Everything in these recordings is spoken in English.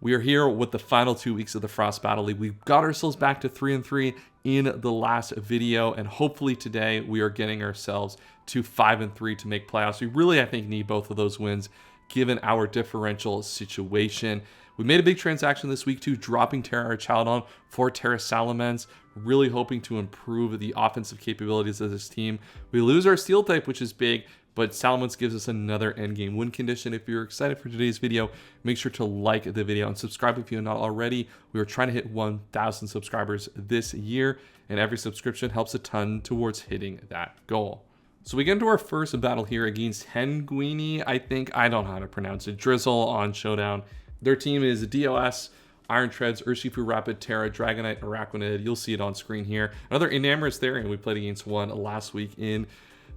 We are here with the final 2 weeks of the Frost Battle League. We got ourselves back to 3-3 in the last video, and hopefully today we are getting ourselves to 5-3 to make playoffs. We really, I think, need both of those wins given our differential situation. We made a big transaction this week too, dropping Terra Archaludon for Terra Salamence, really hoping to improve the offensive capabilities of this team. We lose our Steel type, which is big, but Salamence gives us another endgame win condition. If you're excited for today's video, make sure to like the video and subscribe if you're not already. We are trying to hit 1,000 subscribers this year, and every subscription helps a ton towards hitting that goal. So we get into our first battle here against Henguini, I don't know how to pronounce it, Drizzle on Showdown. Their team is DOS, Iron Treads, Urshifu Rapid, Terra, Dragonite, Araquanid. You'll see it on screen here. Another Enamorous Therian. We played against one last week in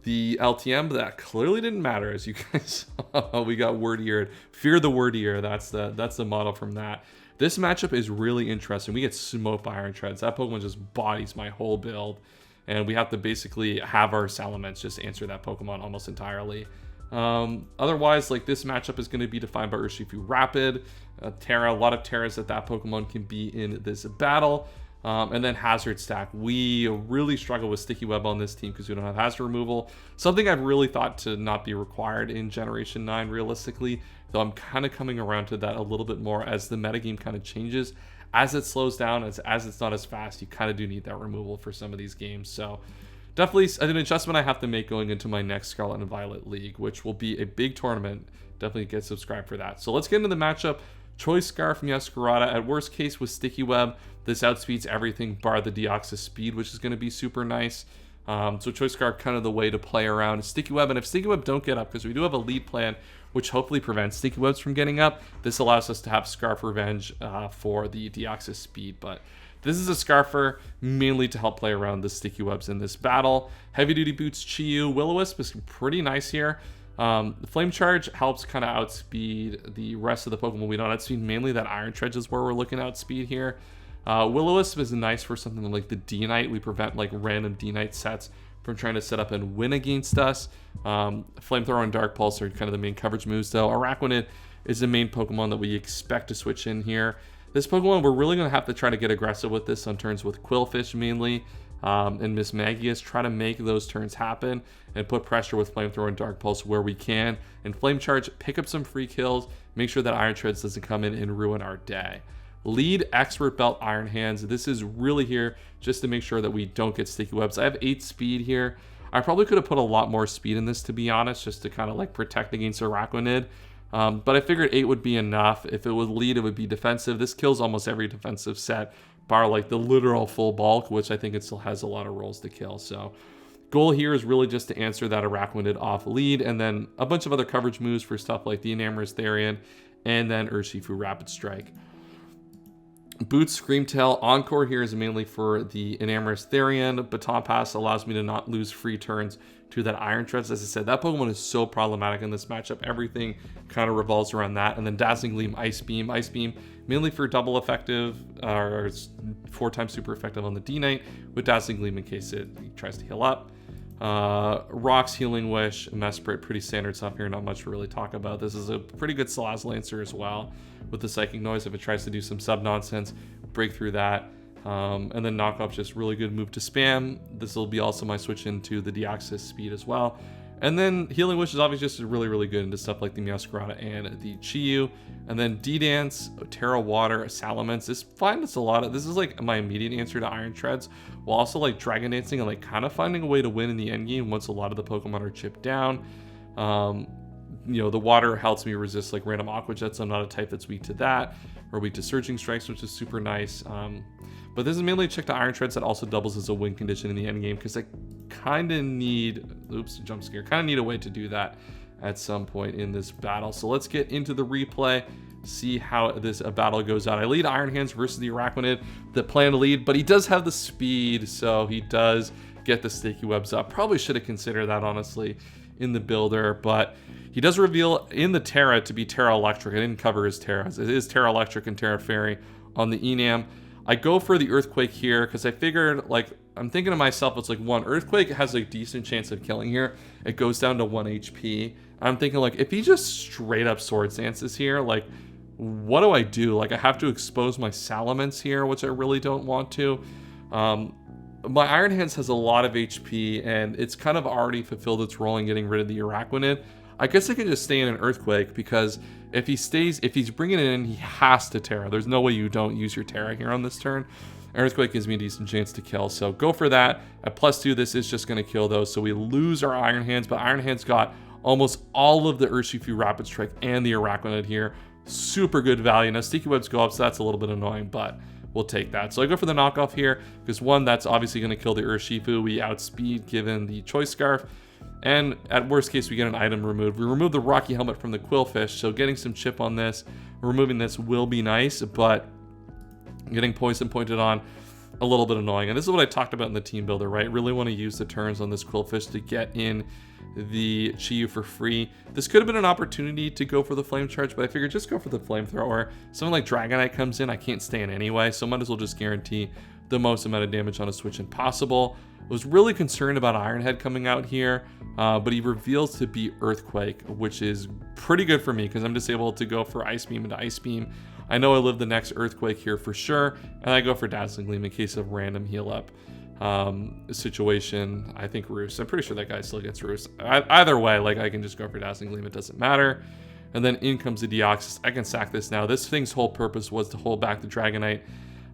the LTM, but that clearly didn't matter, as you guys saw. We got word-eared. Fear the word-ear. That's the model from that. This matchup is really interesting. We get smoked by Iron Treads. That Pokemon just bodies my whole build, and we have to basically have our Salamence just answer that Pokemon almost entirely. Otherwise, like, this matchup is going to be defined by Urshifu Rapid, Terra. A lot of Terras that Pokemon can be in this battle. And then Hazard Stack. We really struggle with Sticky Web on this team because we don't have hazard removal. Something I've really thought to not be required in Generation 9 realistically, though I'm kind of coming around to that a little bit more as the metagame kind of changes. As it slows down, as it's not as fast, you kind of do need that removal for some of these games. So definitely an adjustment I have to make going into my next Scarlet and Violet League, which will be a big tournament. Definitely get subscribed for that. So let's get into the matchup. Choice Scarf, Meowscarada. At worst case with Sticky Web, this outspeeds everything bar the Deoxys speed, which is going to be super nice. So Choice Scarf kind of the way to play around Sticky Web. And if Sticky Web don't get up, because we do have a lead plan, which hopefully prevents Sticky Webs from getting up, this allows us to have Scarf Revenge for the Deoxys speed. But this is a Scarfer mainly to help play around the Sticky Webs in this battle. Heavy Duty Boots, Chi-Yu, Will-O-Wisp is pretty nice here. The Flame Charge helps kind of outspeed the rest of the Pokemon we don't outspeed. Mainly that Iron Treads is where we're looking to outspeed here. Will-O-Wisp is nice for something like the D-Knight. We prevent like random D-Knight sets from trying to set up and win against us. Flamethrower and Dark Pulse are kind of the main coverage moves though. Araquanid is the main Pokemon that we expect to switch in here. This Pokemon, we're really going to have to try to get aggressive with this on turns with Quillfish mainly. And Miss Magius, try to make those turns happen and put pressure with Flamethrower and Dark Pulse where we can. And Flame Charge, pick up some free kills, make sure that Iron Treads doesn't come in and ruin our day. Lead Expert Belt Iron Hands. This is really here just to make sure that we don't get Sticky Webs. I have 8 speed here. I probably could have put a lot more speed in this, to be honest, just to kind of like protect against Araquanid. But I figured 8 would be enough. If it would lead, it would be defensive. This kills almost every defensive set, bar like the literal full bulk, which I think it still has a lot of rolls to kill. So goal here is really just to answer that Araquanid off lead, and then a bunch of other coverage moves for stuff like the Enamorous Therian, and then Urshifu Rapid Strike. Boots, Screamtail, Encore here is mainly for the Enamorous Therian. Baton Pass allows me to not lose free turns to that Iron Treads. As I said, that Pokemon is so problematic in this matchup. Everything kind of revolves around that. And then Dazzling Gleam, Ice Beam. Ice Beam mainly for double effective, or 4 times super effective on the D-Knight, with Dazzling Gleam in case it tries to heal up. Rocks, Healing Wish, Mesprit, pretty standard stuff here, not much to really talk about. This is a pretty good Salazzle as well with the Psychic Noise. If it tries to do some sub-nonsense, break through that. And then Knock Off's just really good move to spam. This will be also my switch into the Deoxys speed as well. And then Healing Wish is obviously just really, really good into stuff like the Meowscarada and the Chi-Yu. And then D-Dance, Terra Water, Salamence. This is like my immediate answer to Iron Treads, while also like Dragon Dancing and like kind of finding a way to win in the endgame once a lot of the Pokemon are chipped down. You know, the water helps me resist like random Aqua Jets. I'm not a type that's weak to that, or weak to Surging Strikes, which is super nice. But this is mainly a check to Iron Treads that also doubles as a win condition in the end game, because I kind of need, jump scare, kind of need a way to do that at some point in this battle. So let's get into the replay, see how this battle goes out. I lead Iron Hands versus the Araquanid, the plan to lead, but he does have the speed, so he does get the Sticky Webs up. Probably should have considered that, honestly, in the builder, but he does reveal in the Terra to be Terra Electric. I didn't cover his Terras. It is Terra Electric and Terra Fairy on the Enam. I go for the Earthquake here because I figured, like, I'm thinking to myself, it's like, one, Earthquake has a decent chance of killing here. It goes down to 1 HP. I'm thinking, like, if he just straight up Swords Dances here, like, what do I do? Like, I have to expose my Salamence here, which I really don't want to. My Iron Hands has a lot of HP, and it's kind of already fulfilled its role in getting rid of the Araquanid. I guess I can just stay in an Earthquake, because if he's bringing it in, he has to Terra. There's no way you don't use your Terra here on this turn. Earthquake gives me a decent chance to kill, so go for that. At +2, this is just going to kill those, so we lose our Iron Hands, but Iron Hands got almost all of the Urshifu Rapid Strike and the Araquanid here. Super good value. Now, Sticky Webs go up, so that's a little bit annoying, but we'll take that. So I go for the knockoff here, because one, that's obviously going to kill the Urshifu. We outspeed given the Choice Scarf, and at worst case, we get an item removed. We remove the Rocky Helmet from the Quillfish, so getting some chip on this, removing this will be nice, but getting poison pointed on, a little bit annoying. And this is what I talked about in the team builder, right? Really want to use the turns on this Quillfish to get in the Chi-Yu for free. This could have been an opportunity to go for the Flame Charge, but I figured just go for the Flamethrower. Something like Dragonite comes in, I can't stay in anyway, so might as well just guarantee the most amount of damage on a switch in possible. I was really concerned about Iron Head coming out here, but he reveals to be Earthquake, which is pretty good for me because I'm just able to go for Ice Beam into Ice Beam. I know I live the next Earthquake here for sure, and I go for Dazzling Gleam in case of random heal up situation. I think Roost. I'm pretty sure that guy still gets Roost. Either way, like, I can just go for Dazzling Gleam. It doesn't matter. And then in comes the Deoxys. I can sack this now. This thing's whole purpose was to hold back the Dragonite.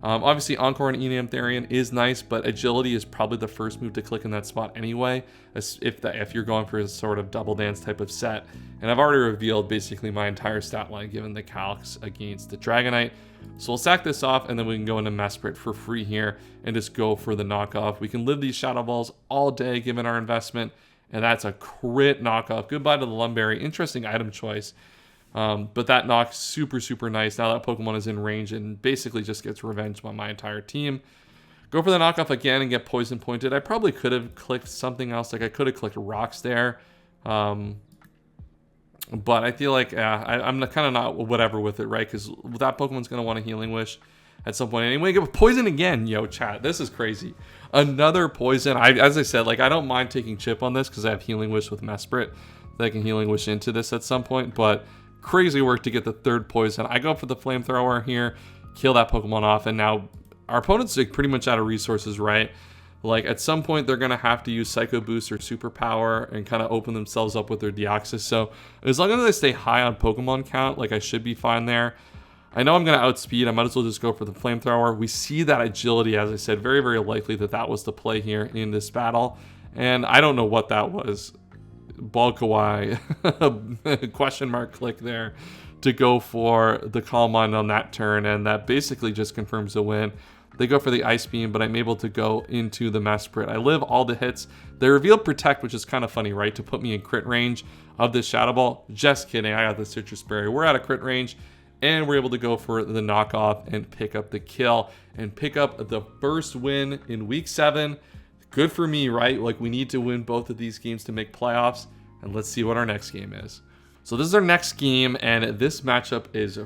Obviously, Encore and Enam Therian is nice, but Agility is probably the first move to click in that spot anyway, if you're going for a sort of double dance type of set. And I've already revealed basically my entire stat line given the calcs against the Dragonite. So we'll sack this off, and then we can go into Mesprit for free here and just go for the knockoff. We can live these Shadow Balls all day given our investment, and that's a crit knockoff. Goodbye to the Lumberry. Interesting item choice. But that knocks super, super nice. Now that Pokemon is in range and basically just gets revenge on my entire team. Go for the knockoff again and get poison pointed. I probably could have clicked something else. Like I could have clicked rocks there. But I feel like I'm kind of not whatever with it, right? Because that Pokemon's going to want a Healing Wish at some point. Anyway, get poison again. Yo, chat. This is crazy. Another poison. As I said, like I don't mind taking chip on this because I have Healing Wish with Mesprit that I can Healing Wish into this at some point. But crazy work to get the third poison. I go for the Flamethrower here, kill that Pokemon off, and now our opponent's like pretty much out of resources, right? Like at some point they're gonna have to use Psycho Boost or Superpower and kind of open themselves up with their Deoxys. So as long as I stay high on Pokemon count, like I should be fine there. I know I'm gonna outspeed. I might as well just go for the Flamethrower. We see that Agility, as I said, very, very likely that was the play here in this battle, and I don't know what that was. Balkawai question mark click there to go for the Calm Mind on that turn, and that basically just confirms the win. They go for the Ice Beam, but I'm able to go into the Mesprit. I live all the hits. They revealed Protect, which is kind of funny, right? To put me in crit range of this Shadow Ball. Just kidding, I got the Citrus Berry. We're out of crit range, and we're able to go for the knockoff and pick up the kill and pick up the first win in Week 7. Good for me, right? Like, we need to win both of these games to make playoffs, and let's see what our next game is. So this is our next game, and this matchup is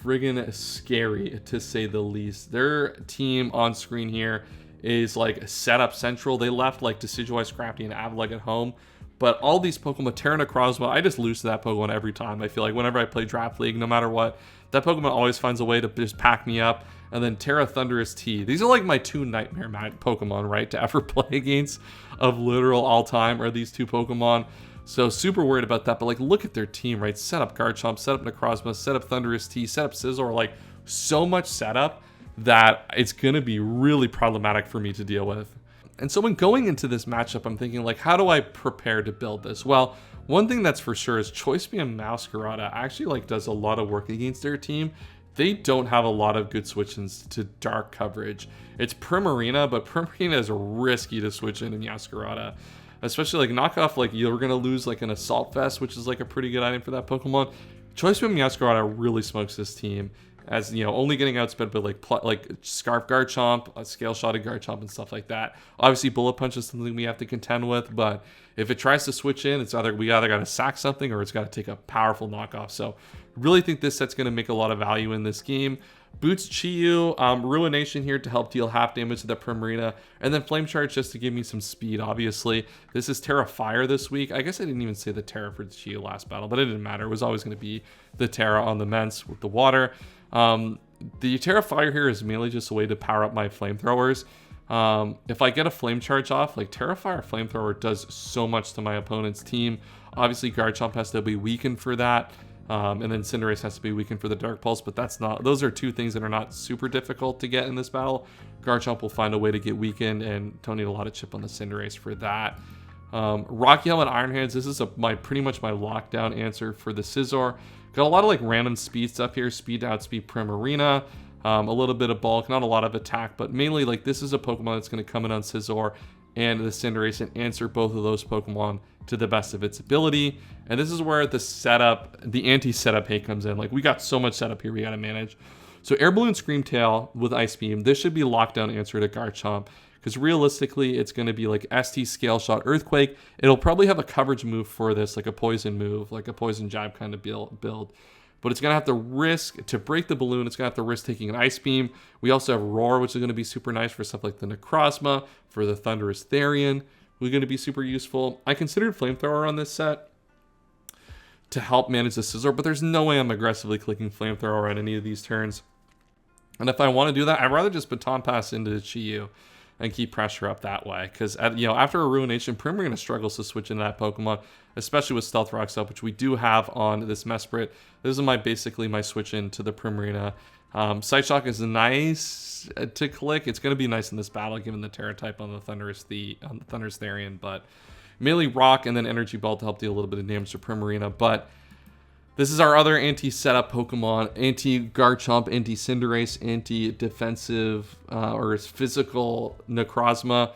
friggin' scary, to say the least. Their team on screen here is, like, set up central. They left, like, Decidueye, Scrafty, and Avlag at home, but all these Pokemon, Terra Necrozma, I just lose to that Pokemon every time. I feel like whenever I play Draft League, no matter what, that Pokemon always finds a way to just pack me up. And then Terra Thunderous T. These are like my two nightmare Pokemon, right? To ever play against of literal all time are these two Pokemon. So super worried about that. But like, look at their team, right? Set up Garchomp, set up Necrozma, set up Thunderous T, set up Scizor. Like, so much setup that it's going to be really problematic for me to deal with. And so when going into this matchup, I'm thinking, like, how do I prepare to build this? Well, one thing that's for sure is Choice Beam Meowscarada actually like does a lot of work against their team. They don't have a lot of good switch-ins to dark coverage. It's Primarina, but Primarina is risky to switch in Meowscarada. Especially like knockoff, like you're going to lose like an Assault Vest, which is like a pretty good item for that Pokemon. Choice Beam Meowscarada really smokes this team. As, you know, only getting outsped by like Scarf Garchomp, Scale Shotted Garchomp, and stuff like that. Obviously, Bullet Punch is something we have to contend with, but if it tries to switch in, we either got to sack something or it's got to take a powerful knockoff. So, really think this set's going to make a lot of value in this game. Boots Chiyu, Ruination here to help deal half damage to the Primarina, and then Flame Charge just to give me some speed, obviously. This is Terra Fire this week. I guess I didn't even say the Terra for the Chiyu last battle, but it didn't matter. It was always going to be the Terra on the Mence with the water. The Terra Fire here is mainly just a way to power up my Flamethrowers. If I get a Flame Charge off, like Terra Fire Flamethrower does so much to my opponent's team. Obviously, Garchomp has to be weakened for that. And then Cinderace has to be weakened for the Dark Pulse, but those are two things that are not super difficult to get in this battle. Garchomp will find a way to get weakened, and don't need a lot of chip on the Cinderace for that. Rocky Helmet Iron Hands, this is pretty much my lockdown answer for the Scizor. Got a lot of like random speed stuff here, speed to outspeed Primarina, a little bit of bulk, not a lot of attack, but mainly like this is a Pokemon that's going to come in on Scizor and the Cinderace and answer both of those Pokemon to the best of its ability. And this is where the setup, the anti-setup hate comes in. Like we got so much setup here we got to manage. So Air Balloon Scream Tail with Ice Beam, this should be lockdown answer to Garchomp, because realistically it's going to be like ST Scale Shot Earthquake. It'll probably have a coverage move for this, like a poison move, like a poison jab kind of build. But it's going to have to risk, to break the balloon, it's going to have to risk taking an Ice Beam. We also have Roar, which is going to be super nice for stuff like the Necrozma, for the Thundurus Therian. We're going to be super useful. I considered Flamethrower on this set to help manage the Scizor, but there's no way I'm aggressively clicking Flamethrower on any of these turns. And if I want to do that, I'd rather just Baton Pass into Chiyu and keep pressure up that way. Because after a Ruination, Primarina struggles to switch into that Pokemon, especially with Stealth Rocks up, which we do have on this Mesprit. This is basically my switch into the Primarina. Sight Shock is nice to click. It's going to be nice in this battle, given the Terra type on the Thundurus Therian, but mainly Rock and then Energy Ball to help deal a little bit of damage to Primarina. But this is our other anti-setup Pokemon, anti-Garchomp, anti-Cinderace, anti-defensive or physical Necrozma.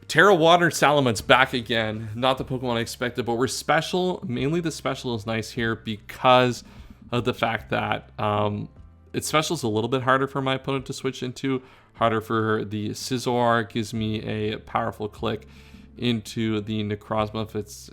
Terra Water Salamence back again. Not the Pokemon I expected, but we're special. Mainly the special is nice here because of the fact that its special is a little bit harder for my opponent to switch into. Harder for the Scizor, gives me a powerful click into the Necrozma. If it's,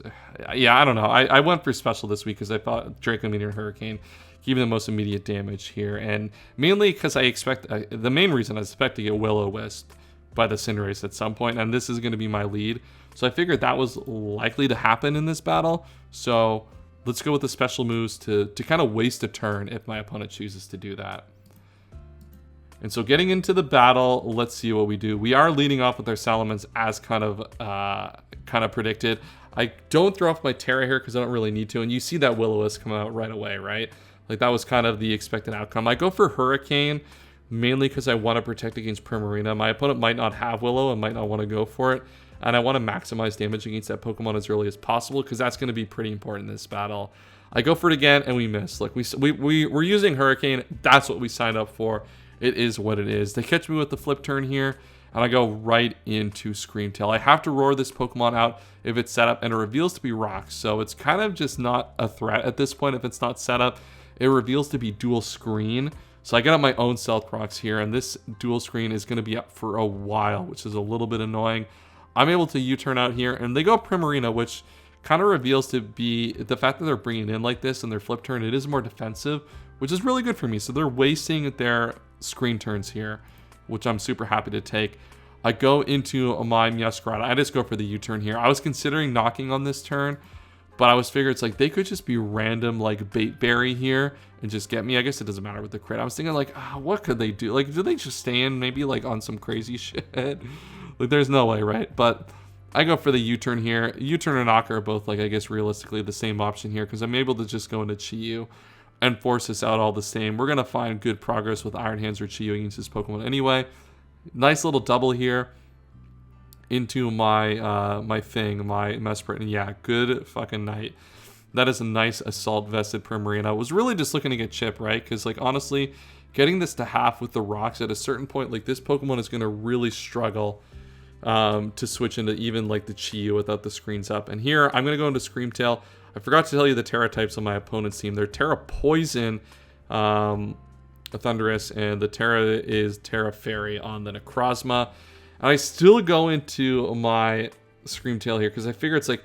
yeah, I don't know. I went for special this week because I thought Draco Meteor and Hurricane give me the most immediate damage here. And mainly because I expect, the main reason I expect to get Will-O-Wisp by the Cinderace at some point, and this is going to be my lead. So I figured that was likely to happen in this battle. So let's go with the special moves to kind of waste a turn if my opponent chooses to do that. And so getting into the battle, let's see what we do. We are leading off with our Salamence as kind of predicted. I don't throw off my Terra here because I don't really need to. And you see that Will-O-Wisp come out right away, right? Like that was kind of the expected outcome. I go for Hurricane mainly because I want to protect against Primarina. My opponent might not have Willow and might not want to go for it. And I want to maximize damage against that Pokemon as early as possible because that's going to be pretty important in this battle. I go for it again and we miss. Look, we're using Hurricane. That's what we signed up for. It is what it is. They catch me with the flip turn here, and I go right into Scream Tail. I have to roar this Pokemon out if it's set up, and it reveals to be Rock. So it's kind of just not a threat at this point if it's not set up. It reveals to be Dual Screen. So I get up my own Stealth Rocks here, and this Dual Screen is going to be up for a while, which is a little bit annoying. I'm able to U-turn out here, and they go Primarina, which kind of reveals to be the fact that they're bringing in like this and their flip turn, it is more defensive, which is really good for me. So they're wasting their screen turns here, which I'm super happy to take. I go into my Meowscarada. I just go for the U-turn here. I was considering knocking on this turn, but I was figuring it's like they could just be random like bait berry here and just get me. I guess it doesn't matter with the crit. I was thinking like, what could they do? Like, do they just stand maybe like on some crazy shit? Like there's no way, right? But I go for the U-turn here. U-turn and knocker are both like, I guess realistically the same option here because I'm able to just go into Chiyu and force this out all the same. We're going to find good progress with Iron Hands or Chiyu against this Pokemon anyway. Nice little double here into my my Mesprit. And yeah, good fucking night. That is a nice Assault Vested Primarina. I was really just looking to get chip, right? Because like honestly, getting this to half with the rocks at a certain point, like this Pokemon is going to really struggle to switch into even like the Chiyu without the screens up. And here I'm going to go into Scream Tail. I forgot to tell you the Terra types on my opponent's team. They're Terra Poison, a Thundurus, and the Terra is Terra Fairy on the Necrozma. And I still go into my Scream Tail here because I figure it's like,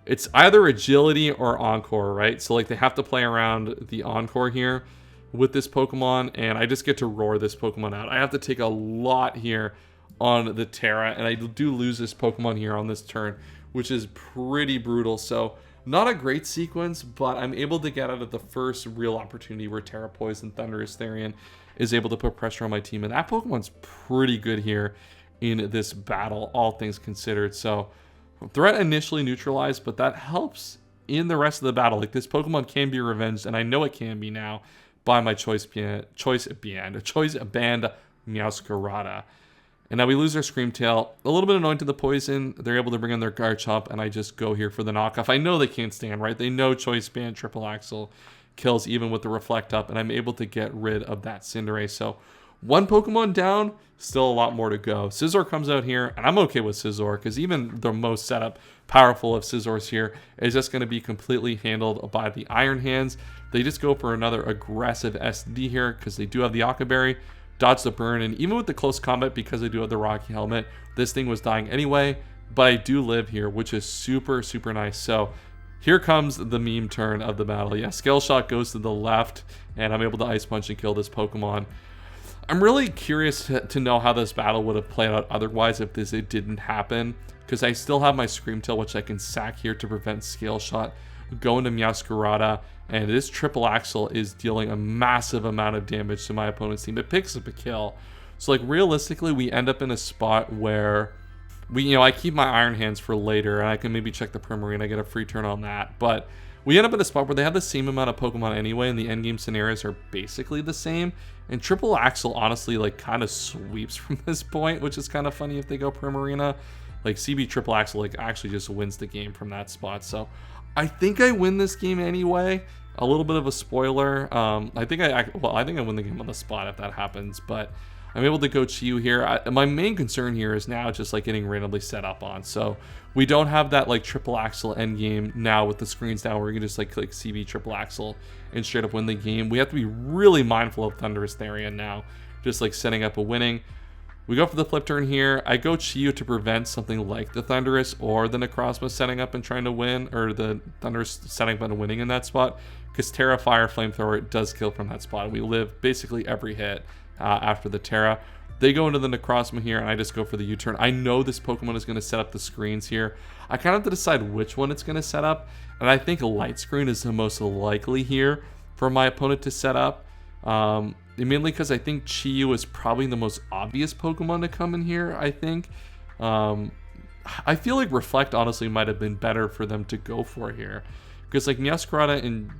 it's either Agility or Encore, right? So like they have to play around the Encore here. with this Pokemon, and I just get to roar this Pokemon out. I have to take a lot here on the Terra, and I do lose this Pokemon here on this turn, which is pretty brutal. So not a great sequence, but I'm able to get out of the first real opportunity where Terra Poison Thundurus Therian is able to put pressure on my team, and that Pokemon's pretty good here in this battle, all things considered. So threat initially neutralized, but that helps in the rest of the battle. Like, this Pokemon can be revenged, and I know it can be now by my choice band Meowscarada. And now we lose our Screamtail. A little bit annoying to the poison. They're able to bring in their Garchomp, and I just go here for the knockoff. I know they can't stand, right? They know Choice Band Triple Axle kills even with the Reflect Up, and I'm able to get rid of that Cinderace. So one Pokemon down, still a lot more to go. Scizor comes out here, and I'm okay with Scizor, because even the most setup powerful of Scizors here is just going to be completely handled by the Iron Hands. They just go for another aggressive SD here, because they do have the Occa Berry. Dodge the burn, and even with the close combat, because I do have the Rocky Helmet, this thing was dying anyway, but I do live here, which is super, super nice. So here comes the meme turn of the battle. Yeah, Scale Shot goes to the left, and I'm able to Ice Punch and kill this Pokemon. I'm really curious to know how this battle would have played out otherwise if it didn't happen, because I still have my Screamtail, which I can sack here to prevent Scale Shot going to Meowscarada, and this Triple Axle is dealing a massive amount of damage to my opponent's team. It picks up a kill. So, like, realistically, we end up in a spot where I keep my Iron Hands for later, and I can maybe check the Primarina, get a free turn on that. But we end up in a spot where they have the same amount of Pokemon anyway, and the endgame scenarios are basically the same. And Triple Axle, honestly, like, kind of sweeps from this point, which is kind of funny if they go Primarina. Like, CB Triple Axle, like, actually just wins the game from that spot. So I think I win this game anyway. A little bit of a spoiler. I think I win the game on the spot if that happens, but I'm able to go Chi-Yu here. My main concern here is now just like getting randomly set up on. So we don't have that like Triple Axle end game now with the screens down where you can just like click CB Triple Axle and straight up win the game. We have to be really mindful of Thundurus Therian now, just like setting up a winning. We go for the flip turn here. I go Chi-Yu to prevent something like the Thundurus or the Necrozma setting up and trying to win, or the Thundurus setting up and winning in that spot, because Terra Fire Flamethrower does kill from that spot. We live basically every hit after the Terra. They go into the Necrozma here, and I just go for the U-turn. I know this Pokemon is going to set up the screens here. I kind of have to decide which one it's going to set up, and I think Light Screen is the most likely here for my opponent to set up. Mainly because I think Chi-Yu is probably the most obvious Pokemon to come in here, I think. I feel like Reflect honestly might have been better for them to go for here, because like Meowscarada and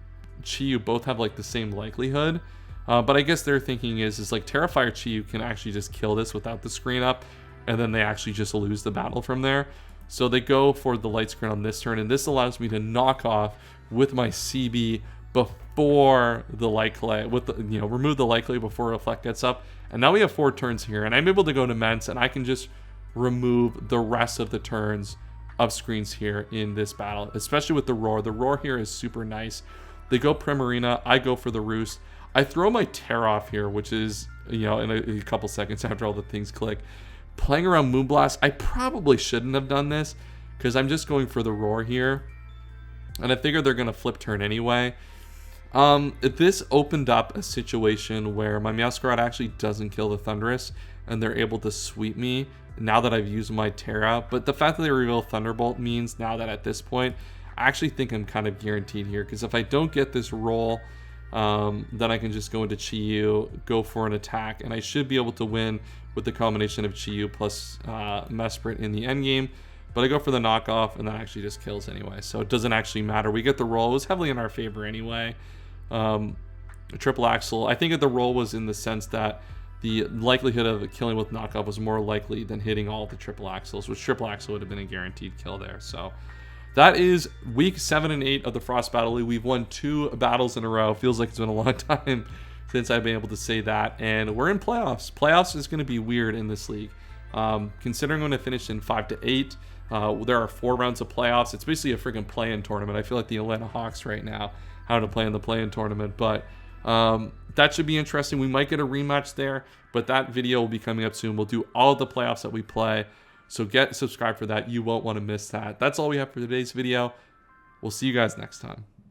Chi-Yu both have like the same likelihood. But I guess their thinking is like Terrifier Chi-Yu can actually just kill this without the screen up, and then they actually just lose the battle from there. So they go for the Light Screen on this turn, and this allows me to knock off with my CB before the Light Clay, remove the Light Clay before Reflect gets up. And now we have 4 turns here, and I'm able to go to Immense, and I can just remove the rest of the turns of screens here in this battle, especially with the Roar. The Roar here is super nice. They go Primarina, I go for the Roost. I throw my Tear off here, which is, in a couple seconds after all the things click. Playing around Moonblast, I probably shouldn't have done this, because I'm just going for the Roar here. And I figure they're going to flip turn anyway. This opened up a situation where my Meowscarada actually doesn't kill the Thundurus, and they're able to sweep me now that I've used my Terra. But the fact that they reveal Thunderbolt means now that at this point, I actually think I'm kind of guaranteed here, because if I don't get this roll, then I can just go into Chi-Yu, go for an attack, and I should be able to win with the combination of Chi-Yu plus Mesprit in the endgame. But I go for the knockoff, and that actually just kills anyway, so it doesn't actually matter. We get the roll. It was heavily in our favor anyway. Triple Axle, I think that the roll was in the sense that the likelihood of killing with knockoff was more likely than hitting all the Triple Axles, which Triple Axle would have been a guaranteed kill there. So that is week 7 and 8 of the Frost Battle League. We've won 2 battles in a row. Feels like it's been a long time since I've been able to say that. And we're in playoffs. Playoffs is going to be weird in this league. Considering when I finished in 5 to 8, there are 4 rounds of playoffs. It's basically a freaking play-in tournament. I feel like the Atlanta Hawks right now, how to play in the play-in tournament. But that should be interesting. We might get a rematch there, but that video will be coming up soon. We'll do all of the playoffs that we play. So get subscribed for that. You won't want to miss that. That's all we have for today's video. We'll see you guys next time.